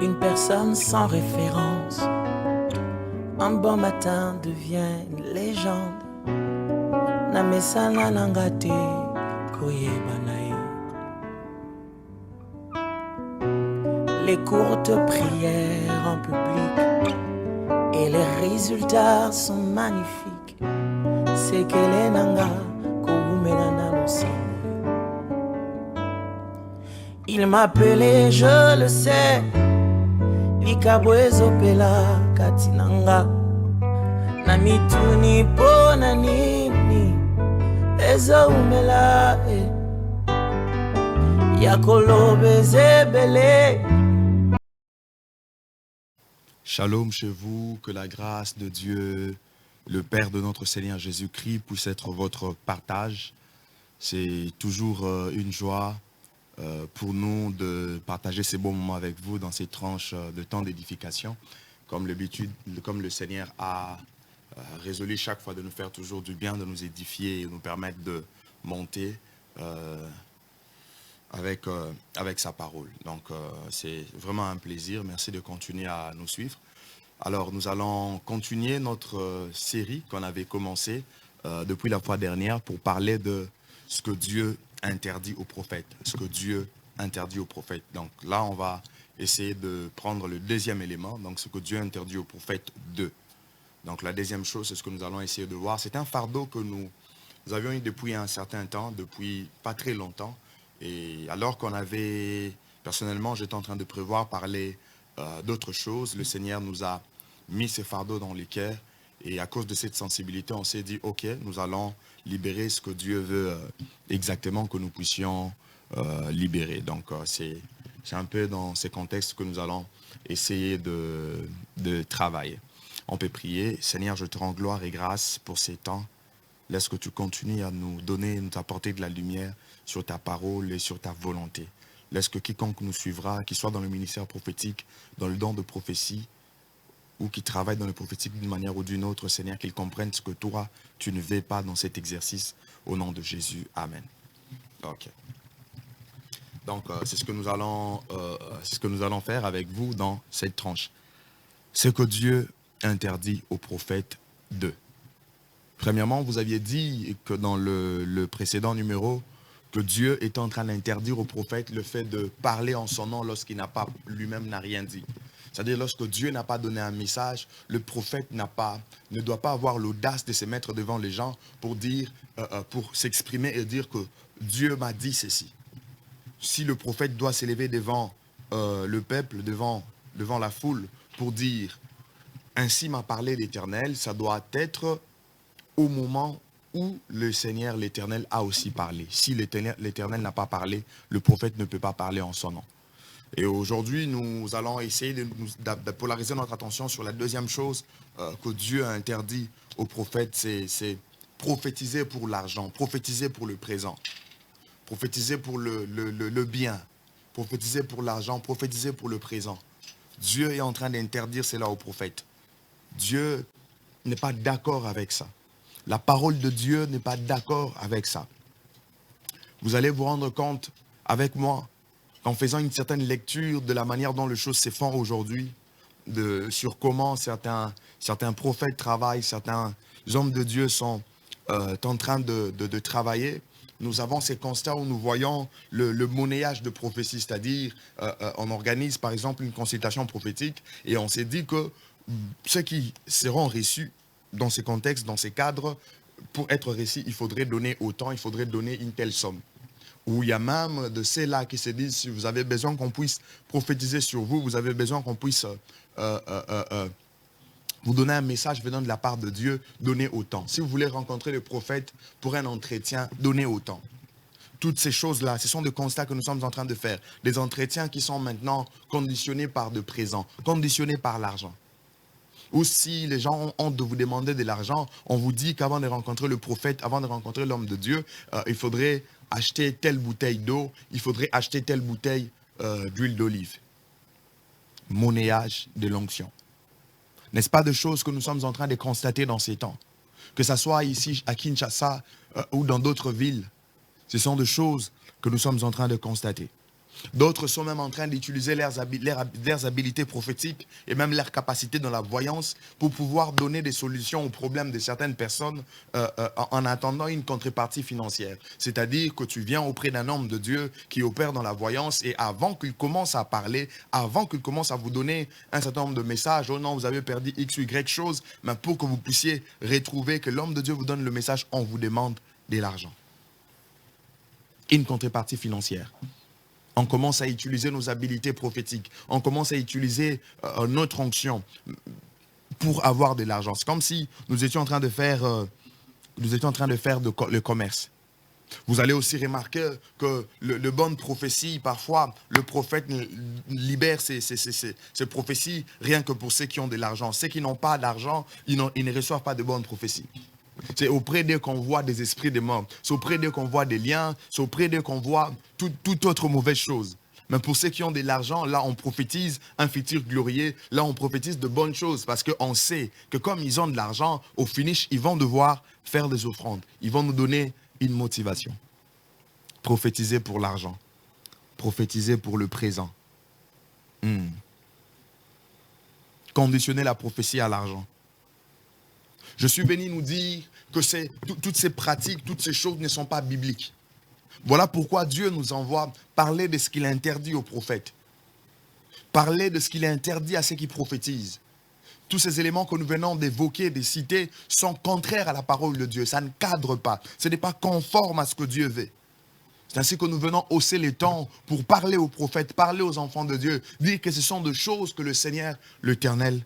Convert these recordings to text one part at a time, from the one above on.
Une personne sans référence, un bon matin devient une légende. Namesana nangate koyeba nae. Les courtes prières en public et les résultats sont magnifiques. C'est qu'elle est nanga koumenana losi. Il m'appelait, je le sais, Likabwezo pela katinanga. Namituni pona nini Eza umela Yakolobe zebele. Shalom chez vous, que la grâce de Dieu, le Père de notre Seigneur Jésus-Christ puisse être votre partage. C'est toujours une joie pour nous de partager ces bons moments avec vous dans ces tranches de temps d'édification. Comme l'habitude, comme le Seigneur a résolu chaque fois de nous faire toujours du bien, de nous édifier et nous permettre de monter avec sa parole. Donc c'est vraiment un plaisir. Merci de continuer à nous suivre. Alors nous allons continuer notre série qu'on avait commencée depuis la fois dernière pour parler de ce que Dieu interdit aux prophètes. Ce que Dieu interdit aux prophètes. Donc là on va essayer de prendre le deuxième élément, donc ce que Dieu interdit aux prophètes d'eux. Donc la deuxième chose, c'est ce que nous allons essayer de voir. C'est un fardeau que nous avions eu depuis un certain temps, depuis pas très longtemps. Et alors qu'on avait, personnellement, j'étais en train de prévoir parler d'autres choses, le Seigneur nous a mis ces fardeaux dans les cœurs. Et à cause de cette sensibilité, on s'est dit, OK, nous allons libérer ce que Dieu veut exactement que nous puissions libérer. Donc c'est un peu dans ces contextes que nous allons essayer de travailler. On peut prier. Seigneur, je te rends gloire et grâce pour ces temps. Laisse que tu continues à nous donner, nous apporter de la lumière sur ta parole et sur ta volonté. Laisse que quiconque nous suivra, qu'il soit dans le ministère prophétique, dans le don de prophétie, ou qui travaille dans le prophétique d'une manière ou d'une autre, Seigneur, qu'il comprenne ce que toi, tu ne veux pas dans cet exercice. Au nom de Jésus. Amen. OK. Donc, c'est ce que nous allons faire avec vous dans cette tranche. Ce que Dieu interdit aux prophètes d'eux. Premièrement, vous aviez dit que dans le précédent numéro, que Dieu est en train d'interdire aux prophètes le fait de parler en son nom lorsqu'il n'a pas, lui-même n'a rien dit. C'est-à-dire lorsque Dieu n'a pas donné un message, le prophète ne doit pas avoir l'audace de se mettre devant les gens pour pour s'exprimer et dire que Dieu m'a dit ceci. Si le prophète doit s'élever devant le peuple, devant la foule pour dire « Ainsi m'a parlé l'Éternel », ça doit être au moment où le Seigneur l'Éternel a aussi parlé. Si l'Éternel n'a pas parlé, le prophète ne peut pas parler en son nom. Et aujourd'hui, nous allons essayer de polariser notre attention sur la deuxième chose que Dieu a interdit aux prophètes, c'est prophétiser pour l'argent, prophétiser pour le présent, prophétiser pour le bien, prophétiser pour l'argent, prophétiser pour le présent. Dieu est en train d'interdire cela aux prophètes. Dieu n'est pas d'accord avec ça. La parole de Dieu n'est pas d'accord avec ça. Vous allez vous rendre compte avec moi qu'en faisant une certaine lecture de la manière dont les choses se font aujourd'hui, sur comment certains prophètes travaillent, certains hommes de Dieu sont en train de travailler, nous avons ces constats où nous voyons le monnayage de prophétie, c'est-à-dire on organise par exemple une consultation prophétique et on s'est dit que ceux qui seront reçus dans ces contextes, dans ces cadres, pour être reçus, il faudrait donner autant, il faudrait donner une telle somme. Où il y a même de ceux-là qui se disent, si vous avez besoin qu'on puisse prophétiser sur vous, vous avez besoin qu'on puisse vous donner un message venant de la part de Dieu, donnez autant. Si vous voulez rencontrer le prophète pour un entretien, donnez autant. Toutes ces choses-là, ce sont des constats que nous sommes en train de faire. Des entretiens qui sont maintenant conditionnés par de présent, conditionnés par l'argent. Ou si les gens ont honte de vous demander de l'argent, on vous dit qu'avant de rencontrer le prophète, avant de rencontrer l'homme de Dieu, il faudrait acheter telle bouteille d'eau, il faudrait acheter telle bouteille d'huile d'olive. Monnayage de l'onction. N'est-ce pas de choses que nous sommes en train de constater dans ces temps? Que ce soit ici à Kinshasa ou dans d'autres villes, ce sont des choses que nous sommes en train de constater. D'autres sont même en train d'utiliser leurs habilités prophétiques et même leurs capacités dans la voyance pour pouvoir donner des solutions aux problèmes de certaines personnes en attendant une contrepartie financière. C'est-à-dire que tu viens auprès d'un homme de Dieu qui opère dans la voyance et avant qu'il commence à parler, avant qu'il commence à vous donner un certain nombre de messages, oh non, vous avez perdu X ou Y chose, mais pour que vous puissiez retrouver que l'homme de Dieu vous donne le message, on vous demande de l'argent. Une contrepartie financière. On commence à utiliser nos habilités prophétiques. On commence à utiliser notre onction pour avoir de l'argent. C'est comme si nous étions en train de faire, le commerce. Vous allez aussi remarquer que le bonne prophétie, parfois, le prophète libère ses prophéties rien que pour ceux qui ont de l'argent. Ceux qui n'ont pas d'argent, ils ne reçoivent pas de bonnes prophéties. C'est auprès d'eux qu'on voit des esprits de mort. C'est auprès d'eux qu'on voit des liens. C'est auprès d'eux qu'on voit toute autre mauvaise chose. Mais pour ceux qui ont de l'argent, là, on prophétise un futur glorieux. Là, on prophétise de bonnes choses parce qu'on sait que comme ils ont de l'argent, au finish, ils vont devoir faire des offrandes. Ils vont nous donner une motivation. Prophétiser pour l'argent. Prophétiser pour le présent. Conditionner la prophétie à l'argent. Je suis venu nous dire que toutes ces pratiques, toutes ces choses ne sont pas bibliques. Voilà pourquoi Dieu nous envoie parler de ce qu'il a interdit aux prophètes. Parler de ce qu'il a interdit à ceux qui prophétisent. Tous ces éléments que nous venons d'évoquer, de citer, sont contraires à la parole de Dieu. Ça ne cadre pas. Ce n'est pas conforme à ce que Dieu veut. C'est ainsi que nous venons hausser les temps pour parler aux prophètes, parler aux enfants de Dieu, dire que ce sont des choses que le Seigneur, l'Éternel,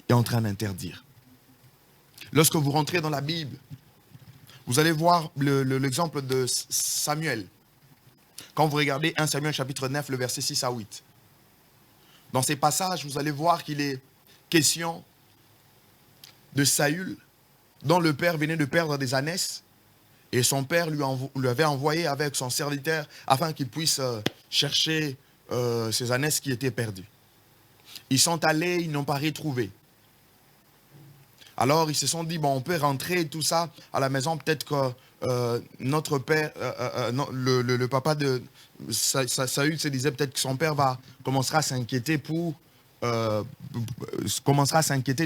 est en train d'interdire. Lorsque vous rentrez dans la Bible, vous allez voir l'exemple de Samuel. Quand vous regardez 1 Samuel chapitre 9, le verset 6 à 8. Dans ces passages, vous allez voir qu'il est question de Saül, dont le père venait de perdre des ânesses, et son père lui avait envoyé avec son serviteur afin qu'il puisse chercher ces ânesses qui étaient perdues. Ils sont allés, ils n'ont pas retrouvé. Alors, ils se sont dit, bon, on peut rentrer tout ça à la maison. Peut-être que notre père, le papa de Saül se disait peut-être que son père commencera à s'inquiéter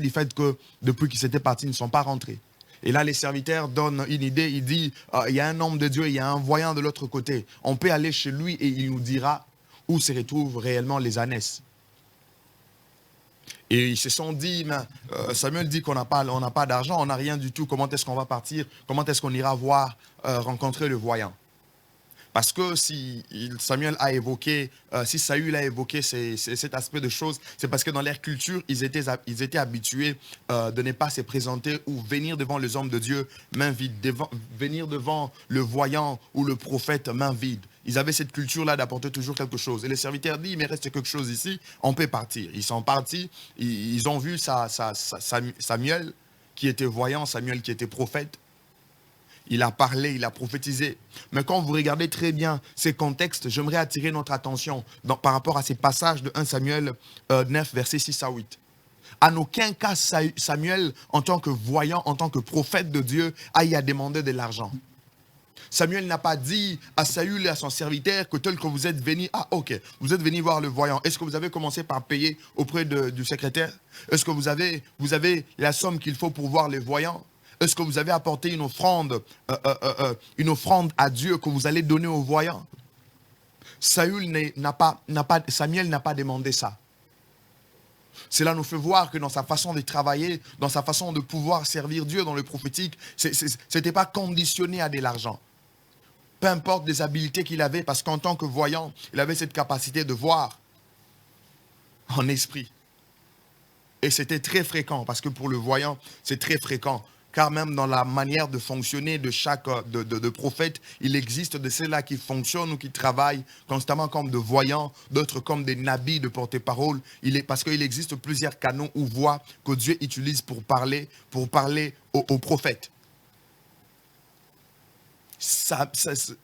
du fait que depuis qu'ils étaient partis, ils ne sont pas rentrés. Et là, les serviteurs donnent une idée. Il dit, il y a un homme de Dieu, il y a un voyant de l'autre côté. On peut aller chez lui et il nous dira où se retrouvent réellement les ânesses. Et ils se sont dit, Samuel dit qu'on n'a pas d'argent, on n'a rien du tout. Comment est-ce qu'on va partir? Comment est-ce qu'on ira rencontrer le voyant? Parce que si Saül a évoqué cet aspect de choses, c'est parce que dans leur culture, ils étaient habitués de ne pas se présenter ou venir devant les hommes de Dieu main vide, venir devant le voyant ou le prophète main vide. Ils avaient cette culture-là d'apporter toujours quelque chose. Et les serviteurs disent, mais reste quelque chose ici, on peut partir. Ils sont partis, ils ont vu Samuel qui était voyant, Samuel qui était prophète. Il a parlé, il a prophétisé. Mais quand vous regardez très bien ces contextes, j'aimerais attirer notre attention par rapport à ces passages de 1 Samuel 9, versets 6 à 8. En aucun cas, Samuel, en tant que voyant, en tant que prophète de Dieu, aille à demander de l'argent. Samuel n'a pas dit à Saül et à son serviteur que tel que vous êtes venu, vous êtes venu voir le voyant. Est-ce que vous avez commencé par payer auprès du secrétaire? Est-ce que vous avez la somme qu'il faut pour voir les voyants? Est-ce que vous avez apporté une offrande à Dieu que vous allez donner aux voyants? Samuel n'a pas demandé ça. Cela nous fait voir que dans sa façon de travailler, dans sa façon de pouvoir servir Dieu dans le prophétique, ce n'était pas conditionné à de l'argent. Peu importe des habiletés qu'il avait, parce qu'en tant que voyant, il avait cette capacité de voir en esprit. Et c'était très fréquent, parce que pour le voyant, c'est très fréquent. Car même dans la manière de fonctionner de chaque de prophète, il existe de ceux-là qui fonctionnent ou qui travaillent constamment comme de voyants, d'autres comme des nabis de porte-parole. Parce qu'il existe plusieurs canaux ou voix que Dieu utilise pour parler aux prophètes.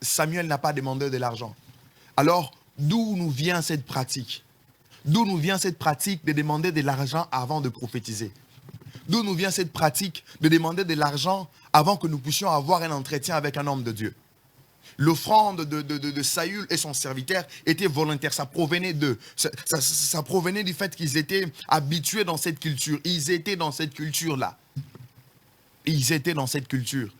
Samuel n'a pas demandé de l'argent. Alors, d'où nous vient cette pratique? D'où nous vient cette pratique de demander de l'argent avant de prophétiser? D'où nous vient cette pratique de demander de l'argent avant que nous puissions avoir un entretien avec un homme de Dieu? L'offrande de Saül et son serviteur était volontaire. Ça provenait d'eux. Ça provenait du fait qu'ils étaient habitués dans cette culture. Ils étaient dans cette culture-là. Ils étaient dans cette culture.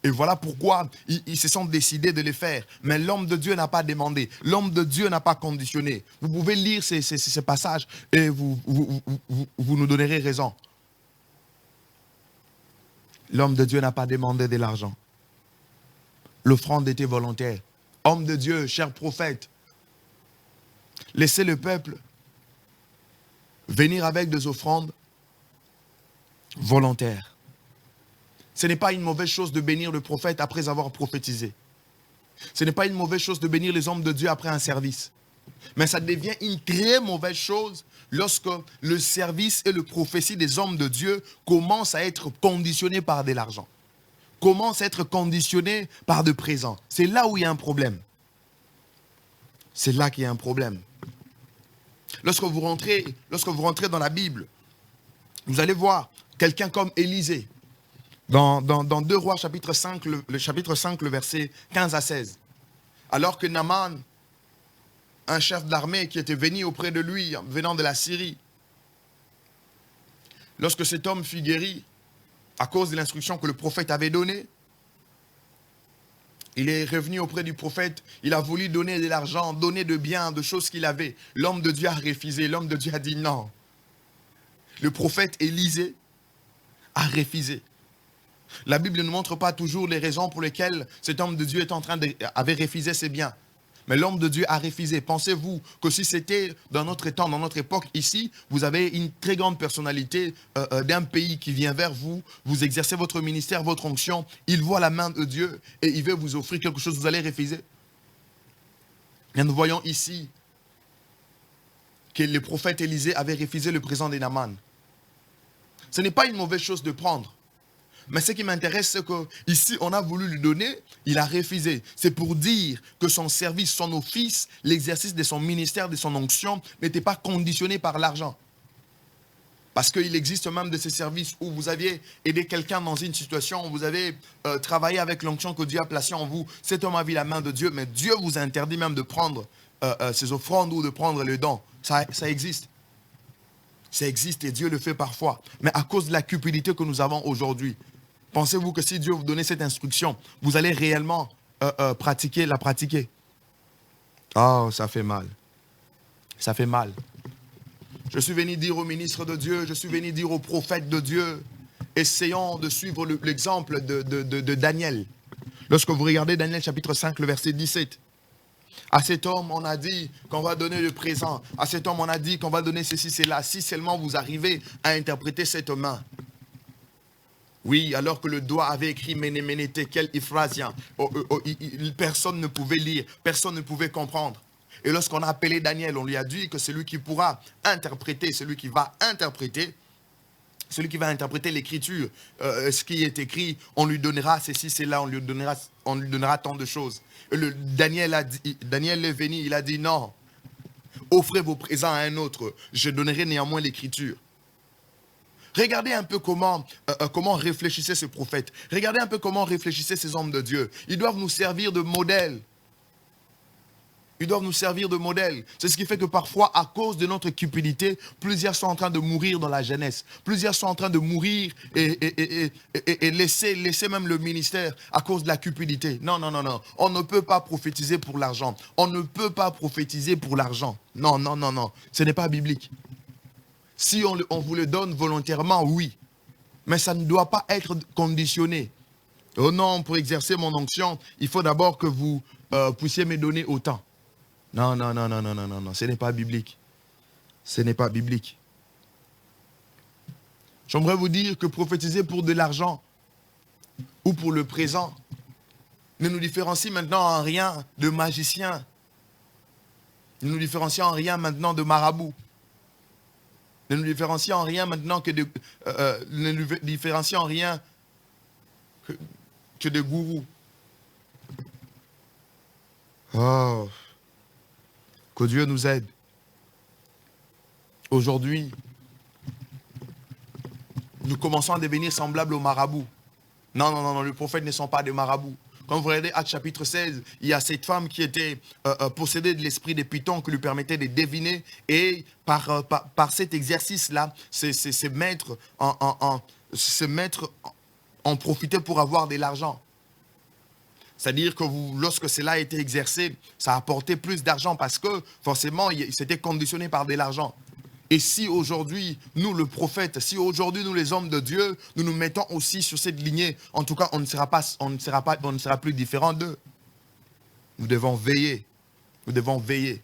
Et voilà pourquoi ils se sont décidés de les faire. Mais l'homme de Dieu n'a pas demandé. L'homme de Dieu n'a pas conditionné. Vous pouvez lire ces passages et vous nous donnerez raison. L'homme de Dieu n'a pas demandé de l'argent. L'offrande était volontaire. Homme de Dieu, cher prophète, laissez le peuple venir avec des offrandes volontaires. Ce n'est pas une mauvaise chose de bénir le prophète après avoir prophétisé. Ce n'est pas une mauvaise chose de bénir les hommes de Dieu après un service. Mais ça devient une très mauvaise chose lorsque le service et le prophétie des hommes de Dieu commencent à être conditionnés par de l'argent. Commencent à être conditionnés par de présents. C'est là où il y a un problème. C'est là qu'il y a un problème. Lorsque vous rentrez dans la Bible, vous allez voir quelqu'un comme Élisée. Dans 2 Rois chapitre 5, le chapitre 5, le verset 15 à 16. Alors que Naaman, un chef d'armée qui était venu auprès de lui, venant de la Syrie, lorsque cet homme fut guéri, à cause de l'instruction que le prophète avait donnée, il est revenu auprès du prophète, il a voulu donner de l'argent, donner de biens, de choses qu'il avait. L'homme de Dieu a refusé, l'homme de Dieu a dit non. Le prophète Élisée a refusé. La Bible ne nous montre pas toujours les raisons pour lesquelles cet homme de Dieu avait refusé ses biens. Mais l'homme de Dieu a refusé. Pensez-vous que si c'était dans notre temps, dans notre époque, ici, vous avez une très grande personnalité d'un pays qui vient vers vous, vous exercez votre ministère, votre onction, il voit la main de Dieu et il veut vous offrir quelque chose, vous allez refuser. Et nous voyons ici que le prophète Élisée avait refusé le présent de Naaman. Ce n'est pas une mauvaise chose de prendre. Mais ce qui m'intéresse, c'est qu'ici, on a voulu lui donner, il a refusé. C'est pour dire que son service, son office, l'exercice de son ministère, de son onction, n'était pas conditionné par l'argent. Parce qu'il existe même de ces services où vous aviez aidé quelqu'un dans une situation, où vous avez travaillé avec l'onction que Dieu a placée en vous. Cet homme a vu la main de Dieu, mais Dieu vous a interdit même de prendre ses offrandes ou de prendre le don. Ça existe. Ça existe et Dieu le fait parfois. Mais à cause de la cupidité que nous avons aujourd'hui, pensez-vous que si Dieu vous donnait cette instruction, vous allez réellement la pratiquer? Oh, ça fait mal. Ça fait mal. Je suis venu dire aux ministres de Dieu, je suis venu dire aux prophètes de Dieu, essayons de suivre l'exemple de Daniel. Lorsque vous regardez Daniel chapitre 5, le verset 17, à cet homme, on a dit qu'on va donner le présent. À cet homme, on a dit qu'on va donner ceci, cela. Si seulement vous arrivez à interpréter cette main. Oui, alors que le doigt avait écrit Méné, Méné, Tekel, Iphrasien. Personne ne pouvait lire, personne ne pouvait comprendre. Et lorsqu'on a appelé Daniel, on lui a dit que celui qui pourra interpréter, celui qui va interpréter l'écriture, ce qui est écrit, on lui donnera ceci, cela, on lui donnera tant de choses. Et Daniel est venu, il a dit non, offrez vos présents à un autre, je donnerai néanmoins l'écriture. Regardez un peu comment réfléchissait ce prophète. Regardez un peu comment réfléchissaient ces hommes de Dieu. Ils doivent nous servir de modèle. Ils doivent nous servir de modèle. C'est ce qui fait que parfois, à cause de notre cupidité, plusieurs sont en train de mourir dans la jeunesse. Plusieurs sont en train de mourir et laisser même le ministère à cause de la cupidité. Non, non, non, non. On ne peut pas prophétiser pour l'argent. On ne peut pas prophétiser pour l'argent. Non, non, non, non. Ce n'est pas biblique. Si on vous le donne volontairement, oui. Mais ça ne doit pas être conditionné. Oh non, pour exercer mon onction, il faut d'abord que vous puissiez me donner autant. Non, non, non, non, non, non, non, non, ce n'est pas biblique. Ce n'est pas biblique. J'aimerais vous dire que prophétiser pour de l'argent ou pour le présent ne nous différencie maintenant en rien de magicien. Ne nous différencie en rien maintenant de marabout. Ne nous différencie en rien maintenant que de... ne nous différencie en rien que de gourous. Oh, que Dieu nous aide. Aujourd'hui, nous commençons à devenir semblables aux marabouts. Non, non, non, non, les prophètes ne sont pas des marabouts. Quand vous regardez Actes chapitre 16, il y a cette femme qui était possédée de l'esprit des pythons qui lui permettait de deviner. Et par cet exercice-là, se mettre en profiter pour avoir de l'argent. C'est-à-dire que lorsque cela a été exercé, ça a apporté plus d'argent parce que forcément, c'était conditionné par de l'argent. Et si aujourd'hui, nous le prophète, si aujourd'hui nous les hommes de Dieu, nous nous mettons aussi sur cette lignée, en tout cas, on ne sera plus différent d'eux. Nous devons veiller. Nous devons veiller.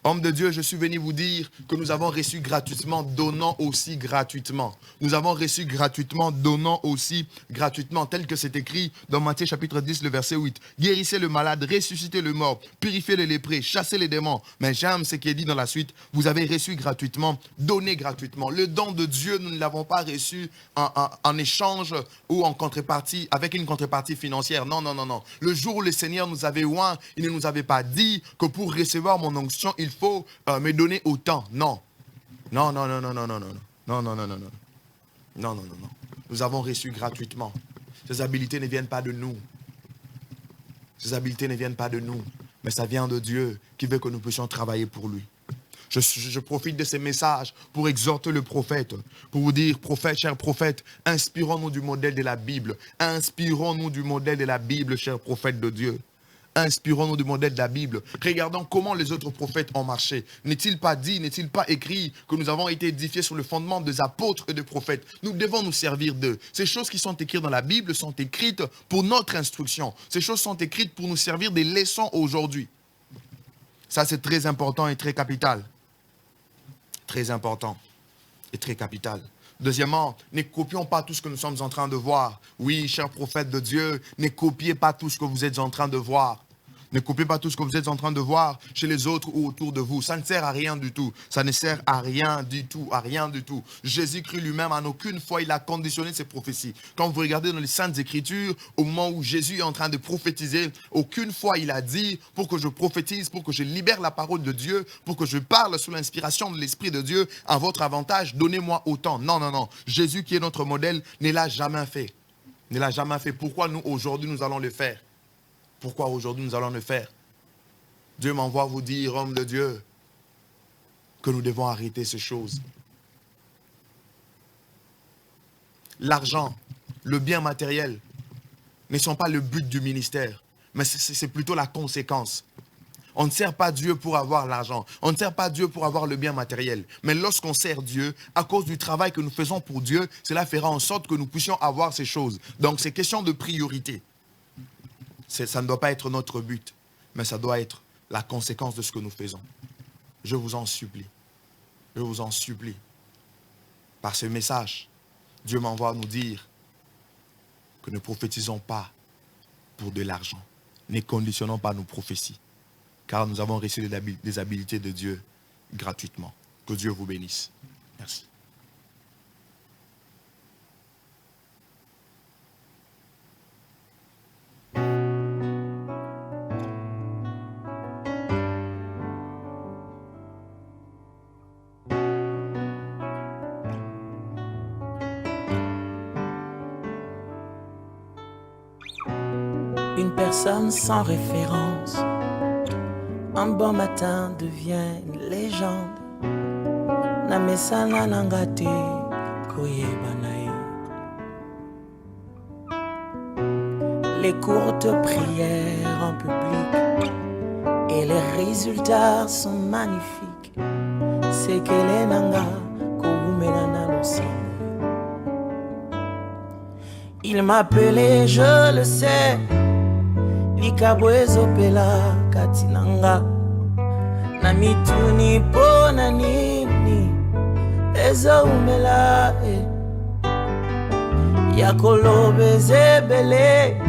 Homme de Dieu, je suis venu vous dire que nous avons reçu gratuitement, donnant aussi gratuitement. Nous avons reçu gratuitement, donnant aussi gratuitement, tel que c'est écrit dans Matthieu chapitre 10, le verset 8. Guérissez le malade, ressuscitez le mort, purifiez les lépreux, chassez les démons. Mais j'aime ce qui est dit dans la suite, vous avez reçu gratuitement, donné gratuitement. Le don de Dieu, nous ne l'avons pas reçu en échange ou en contrepartie, avec une contrepartie financière. Non, non, non, non. Le jour où le Seigneur nous avait oint, il ne nous avait pas dit que pour recevoir mon onction, il faut me donner autant. Non. Non, non, non, non, non, non, non. Non, non, non, non, non. Non, non, non, non. Nous avons reçu gratuitement. Ces habiletés ne viennent pas de nous. Ces habiletés ne viennent pas de nous. Mais ça vient de Dieu qui veut que nous puissions travailler pour lui. Je profite de ces messages pour exhorter le prophète, pour vous dire, prophète, cher prophète, inspirons-nous du modèle de la Bible. Inspirons-nous du modèle de la Bible, cher prophète de Dieu. Inspirons-nous du modèle de la Bible. Regardons comment les autres prophètes ont marché. N'est-il pas dit, n'est-il pas écrit que nous avons été édifiés sur le fondement des apôtres et des prophètes? Nous devons nous servir d'eux. Ces choses qui sont écrites dans la Bible sont écrites pour notre instruction. Ces choses sont écrites pour nous servir des leçons aujourd'hui. Ça, c'est très important et très capital. Très important et très capital. Deuxièmement, ne copions pas tout ce que nous sommes en train de voir. Oui, cher prophète de Dieu, ne copiez pas tout ce que vous êtes en train de voir. Ne copiez pas tout ce que vous êtes en train de voir chez les autres ou autour de vous. Ça ne sert à rien du tout. Ça ne sert à rien du tout, à rien du tout. Jésus-Christ lui-même, en aucune fois, il a conditionné ses prophéties. Quand vous regardez dans les Saintes Écritures, au moment où Jésus est en train de prophétiser, aucune fois il a dit, pour que je prophétise, pour que je libère la parole de Dieu, pour que je parle sous l'inspiration de l'Esprit de Dieu, à votre avantage, donnez-moi autant. Non, non, non. Jésus, qui est notre modèle, ne l'a jamais fait. Ne l'a jamais fait. Pourquoi nous, aujourd'hui, nous allons le faire? Pourquoi aujourd'hui nous allons le faire? Dieu m'envoie vous dire, homme de Dieu, que nous devons arrêter ces choses. L'argent, le bien matériel, ne sont pas le but du ministère, mais c'est plutôt la conséquence. On ne sert pas Dieu pour avoir l'argent. On ne sert pas Dieu pour avoir le bien matériel. Mais lorsqu'on sert Dieu, à cause du travail que nous faisons pour Dieu, cela fera en sorte que nous puissions avoir ces choses. Donc c'est question de priorité. Ça ne doit pas être notre but, mais ça doit être la conséquence de ce que nous faisons. Je vous en supplie. Je vous en supplie. Par ce message, Dieu m'envoie nous dire que ne prophétisons pas pour de l'argent. Ne conditionnons pas nos prophéties, car nous avons reçu des habiletés de Dieu gratuitement. Que Dieu vous bénisse. Merci. Une personne sans référence, un bon matin devient une légende. Namesana nangate koyebanae. Les courtes prières en public et les résultats sont magnifiques. C'est que les nanga kogumenana l'océan. Il m'appelait, je le sais. Likabwezo pela katinanga na mituni pona nini ezo umela yakolobe zebele